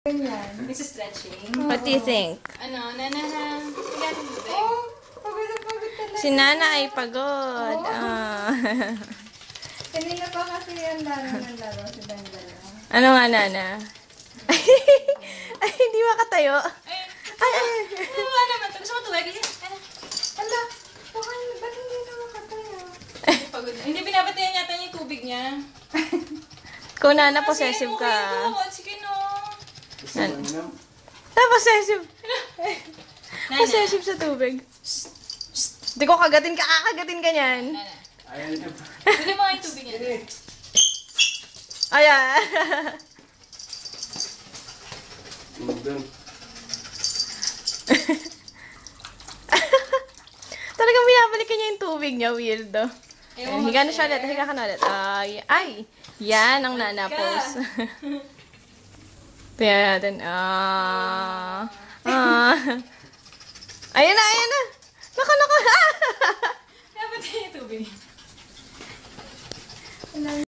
Ganyan. Nagsa-stretching. What do you think? Ano, nanahan. Kailangan mo ba? Oh, pagod na pagod talaga. Si Nana ay pagod. Kanina pa kasi ang laro ng laro si Dandala. Ano nga, Nana? Ay, hindi makatayo. Ay, ano naman to? Gusto mo tuwag? Ala, ba't hindi na makatayo? Pagod na. Hindi binabatayan yata niya yung tubig niya. Kung Nana, possessive ka. Sige no. Possessive. Nana. Possessive sa tubig. Hindi ko kagatin ka. Kagatin ka niyan. Nana. Dali mo nga yung tubig niya. Ayan. Talagang binabalikan niya yung tubig niya. Weirdo. Higa na siya ulit. Higa ka na ulit. Ay. Yan ang Nana pose. Tingnan natin. Ayan na. Naka. Binabatayan yung tubig.